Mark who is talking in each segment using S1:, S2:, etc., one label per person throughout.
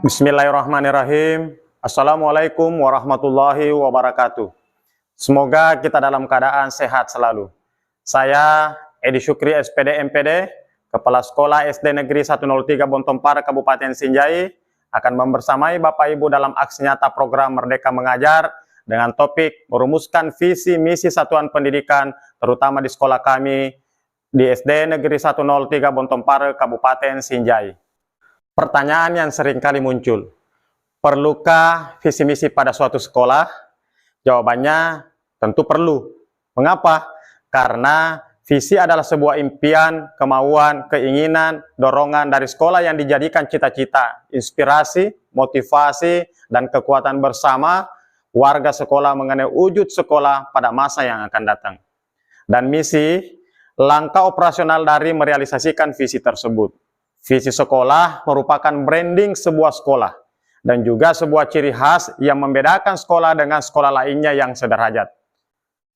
S1: Bismillahirrahmanirrahim. Assalamualaikum warahmatullahi wabarakatuh. Semoga kita dalam keadaan sehat selalu. Saya Edi Syukri SPD MPD, Kepala Sekolah SD Negeri 103 Bontompar, Kabupaten Sinjai, akan membersamai Bapak Ibu dalam aksi nyata program Merdeka Mengajar dengan topik merumuskan visi misi satuan pendidikan, terutama di sekolah kami di SD Negeri 103 Bontompar, Kabupaten Sinjai. Pertanyaan yang sering kali muncul, perlukah visi misi pada suatu sekolah? Jawabannya tentu perlu. Mengapa? Karena visi adalah sebuah impian, kemauan, keinginan, dorongan dari sekolah yang dijadikan cita-cita, inspirasi, motivasi, dan kekuatan bersama warga sekolah mengenai wujud sekolah pada masa yang akan datang. Dan misi, langkah operasional dari merealisasikan visi tersebut. Visi sekolah merupakan branding sebuah sekolah dan juga sebuah ciri khas yang membedakan sekolah dengan sekolah lainnya yang sederajat.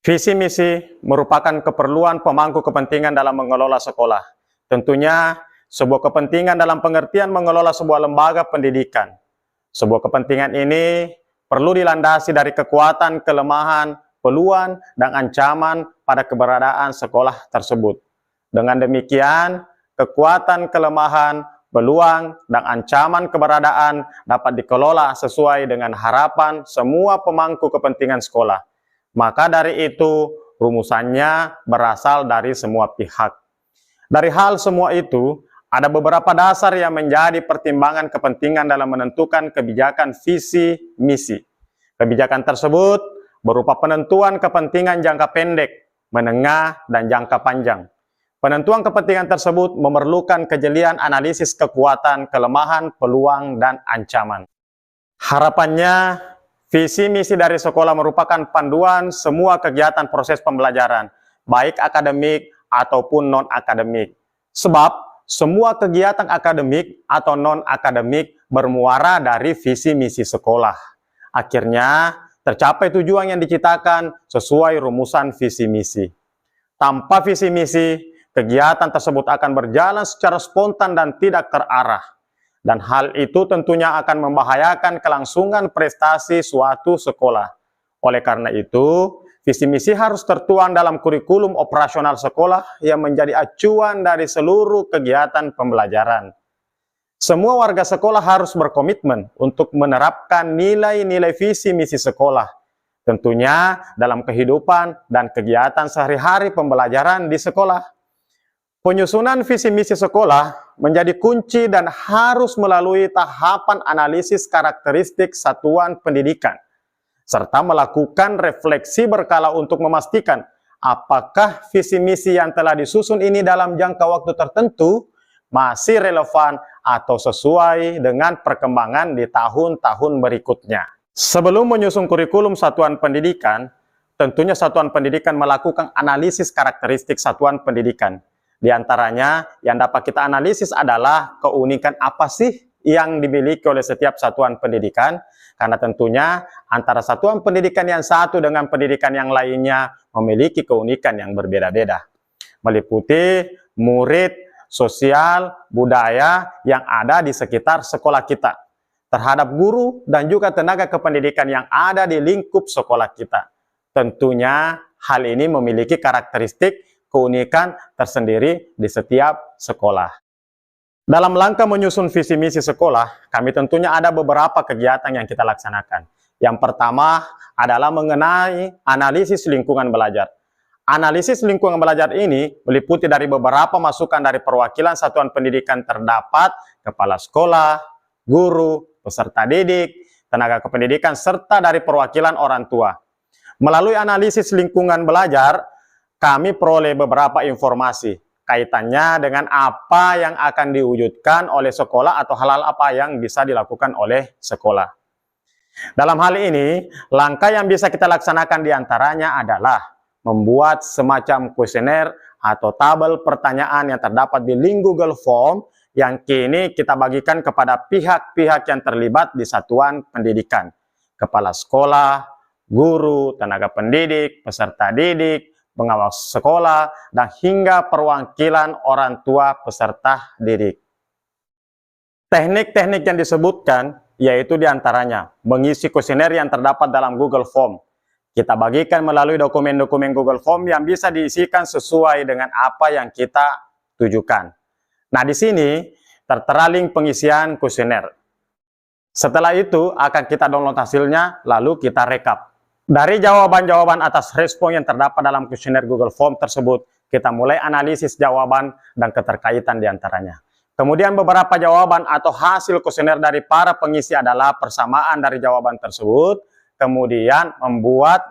S1: Visi misi merupakan keperluan pemangku kepentingan dalam mengelola sekolah. Tentunya sebuah kepentingan dalam pengertian mengelola sebuah lembaga pendidikan. Sebuah kepentingan ini perlu dilandasi dari kekuatan, kelemahan, peluang, dan ancaman pada keberadaan sekolah tersebut. Dengan demikian, kekuatan, kelemahan, peluang, dan ancaman keberadaan dapat dikelola sesuai dengan harapan semua pemangku kepentingan sekolah. Maka dari itu, rumusannya berasal dari semua pihak. Dari hal semua itu, ada beberapa dasar yang menjadi pertimbangan kepentingan dalam menentukan kebijakan visi misi. Kebijakan tersebut berupa penentuan kepentingan jangka pendek, menengah, dan jangka panjang. Penentuan kepentingan tersebut memerlukan kejelian analisis kekuatan, kelemahan, peluang, dan ancaman. Harapannya, visi misi dari sekolah merupakan panduan semua kegiatan proses pembelajaran, baik akademik ataupun non-akademik. Sebab, semua kegiatan akademik atau non-akademik bermuara dari visi misi sekolah. Akhirnya, tercapai tujuan yang diciptakan sesuai rumusan visi misi. Tanpa visi misi, kegiatan tersebut akan berjalan secara spontan dan tidak terarah. Dan hal itu tentunya akan membahayakan kelangsungan prestasi suatu sekolah. Oleh karena itu, visi misi harus tertuang dalam kurikulum operasional sekolah yang menjadi acuan dari seluruh kegiatan pembelajaran. Semua warga sekolah harus berkomitmen untuk menerapkan nilai-nilai visi misi sekolah. Tentunya dalam kehidupan dan kegiatan sehari-hari pembelajaran di sekolah. Penyusunan visi misi sekolah menjadi kunci dan harus melalui tahapan analisis karakteristik satuan pendidikan, serta melakukan refleksi berkala untuk memastikan apakah visi misi yang telah disusun ini dalam jangka waktu tertentu masih relevan atau sesuai dengan perkembangan di tahun-tahun berikutnya. Sebelum menyusun kurikulum satuan pendidikan, tentunya satuan pendidikan melakukan analisis karakteristik satuan pendidikan. Di antaranya yang dapat kita analisis adalah keunikan apa sih yang dimiliki oleh setiap satuan pendidikan, karena tentunya antara satuan pendidikan yang satu dengan pendidikan yang lainnya memiliki keunikan yang berbeda-beda. Meliputi murid, sosial, budaya yang ada di sekitar sekolah kita, terhadap guru dan juga tenaga kependidikan yang ada di lingkup sekolah kita. Tentunya hal ini memiliki karakteristik keunikan tersendiri di setiap sekolah. Dalam langkah menyusun visi misi sekolah, kami tentunya ada beberapa kegiatan yang kita laksanakan. Yang pertama adalah mengenai analisis lingkungan belajar. Analisis lingkungan belajar ini meliputi dari beberapa masukan dari perwakilan satuan pendidikan terdapat kepala sekolah, guru, peserta didik, tenaga kependidikan, serta dari perwakilan orang tua. Melalui analisis lingkungan belajar, kami peroleh beberapa informasi kaitannya dengan apa yang akan diwujudkan oleh sekolah atau hal-hal apa yang bisa dilakukan oleh sekolah. Dalam hal ini, langkah yang bisa kita laksanakan diantaranya adalah membuat semacam kuesioner atau tabel pertanyaan yang terdapat di link Google Form yang kini kita bagikan kepada pihak-pihak yang terlibat di satuan pendidikan. Kepala sekolah, guru, tenaga pendidik, peserta didik, pengawas sekolah, dan hingga perwakilan orang tua peserta didik. Teknik-teknik yang disebutkan yaitu diantaranya mengisi kuesioner yang terdapat dalam Google Form. Kita bagikan melalui dokumen-dokumen Google Form yang bisa diisikan sesuai dengan apa yang kita tujukan. Nah, di sini tertera link pengisian kuesioner. Setelah itu akan kita download hasilnya, lalu kita rekap. Dari jawaban-jawaban atas respon yang terdapat dalam kuesioner Google Form tersebut, kita mulai analisis jawaban dan keterkaitan diantaranya. Kemudian beberapa jawaban atau hasil kuesioner dari para pengisi adalah persamaan dari jawaban tersebut, kemudian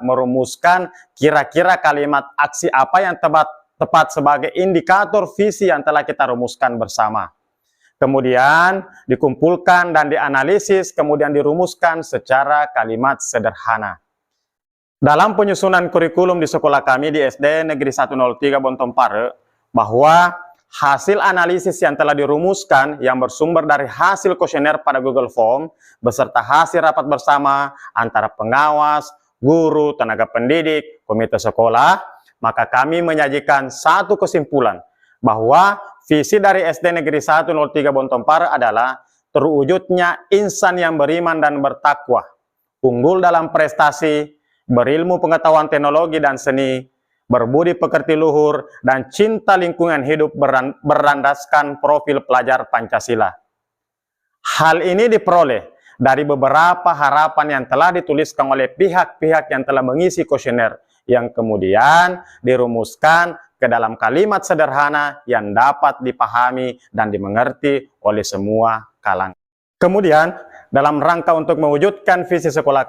S1: merumuskan kira-kira kalimat aksi apa yang tepat sebagai indikator visi yang telah kita rumuskan bersama. Kemudian dikumpulkan dan dianalisis, kemudian dirumuskan secara kalimat sederhana. Dalam penyusunan kurikulum di sekolah kami di SD Negeri 103 Bontompare, bahwa hasil analisis yang telah dirumuskan yang bersumber dari hasil kuesioner pada Google Form beserta hasil rapat bersama antara pengawas, guru, tenaga pendidik, komite sekolah, maka kami menyajikan satu kesimpulan bahwa visi dari SD Negeri 103 Bontompare adalah terwujudnya insan yang beriman dan bertakwa, unggul dalam prestasi, berilmu pengetahuan teknologi dan seni, berbudi pekerti luhur, dan cinta lingkungan hidup berlandaskan profil pelajar Pancasila. Hal ini diperoleh dari beberapa harapan yang telah dituliskan oleh pihak-pihak yang telah mengisi kuesioner, yang kemudian dirumuskan ke dalam kalimat sederhana yang dapat dipahami dan dimengerti oleh semua kalangan. Kemudian, dalam rangka untuk mewujudkan visi sekolah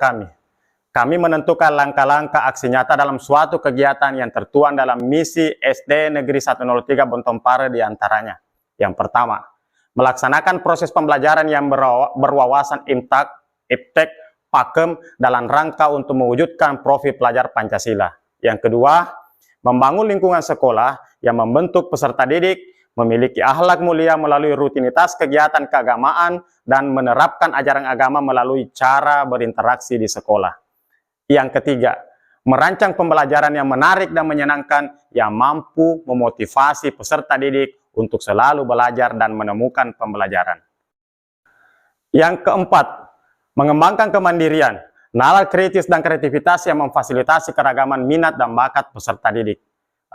S1: kami menentukan langkah-langkah aksi nyata dalam suatu kegiatan yang tertuang dalam misi SD Negeri 103 Bontompare diantaranya. Yang pertama, melaksanakan proses pembelajaran yang berwawasan IMTAK, IPTEK, PAKEM dalam rangka untuk mewujudkan profil pelajar Pancasila. Yang kedua, membangun lingkungan sekolah yang membentuk peserta didik, memiliki akhlak mulia melalui rutinitas kegiatan keagamaan, dan menerapkan ajaran agama melalui cara berinteraksi di sekolah. Yang ketiga, merancang pembelajaran yang menarik dan menyenangkan yang mampu memotivasi peserta didik untuk selalu belajar dan menemukan pembelajaran. Yang keempat, mengembangkan kemandirian, nalar kritis dan kreativitas yang memfasilitasi keragaman minat dan bakat peserta didik.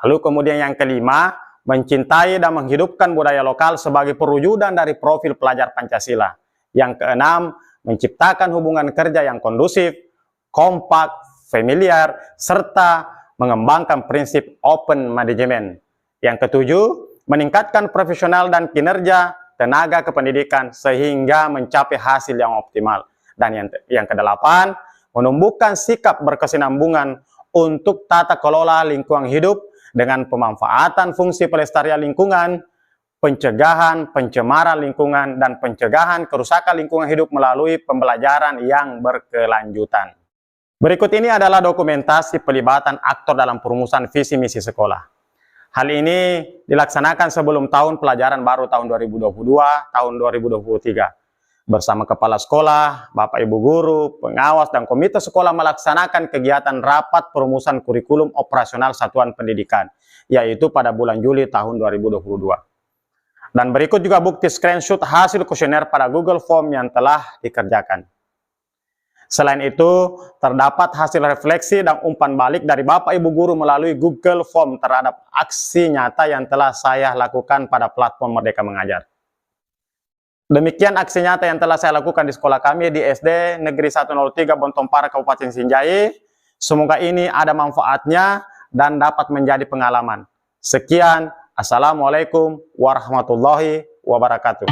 S1: Lalu kemudian yang kelima, mencintai dan menghidupkan budaya lokal sebagai perwujudan dari profil pelajar Pancasila. Yang keenam, menciptakan hubungan kerja yang kondusif, kompak, familiar, serta mengembangkan prinsip open management. Yang ketujuh, meningkatkan profesional dan kinerja tenaga kependidikan sehingga mencapai hasil yang optimal. Dan yang kedelapan, menumbuhkan sikap berkesinambungan untuk tata kelola lingkungan hidup dengan pemanfaatan fungsi pelestarian lingkungan, pencegahan pencemaran lingkungan, dan pencegahan kerusakan lingkungan hidup melalui pembelajaran yang berkelanjutan. Berikut ini adalah dokumentasi pelibatan aktor dalam perumusan visi misi sekolah. Hal ini dilaksanakan sebelum tahun pelajaran baru tahun 2022, tahun 2023. Bersama kepala sekolah, Bapak Ibu guru, pengawas, dan komite sekolah melaksanakan kegiatan rapat perumusan kurikulum operasional satuan pendidikan, yaitu pada bulan Juli tahun 2022. Dan berikut juga bukti screenshot hasil kuesioner pada Google Form yang telah dikerjakan. Selain itu, terdapat hasil refleksi dan umpan balik dari Bapak Ibu guru melalui Google Form terhadap aksi nyata yang telah saya lakukan pada platform Merdeka Mengajar. Demikian aksi nyata yang telah saya lakukan di sekolah kami di SD Negeri 103 Bontompare Kabupaten Sinjai. Semoga ini ada manfaatnya dan dapat menjadi pengalaman. Sekian, Assalamualaikum warahmatullahi wabarakatuh.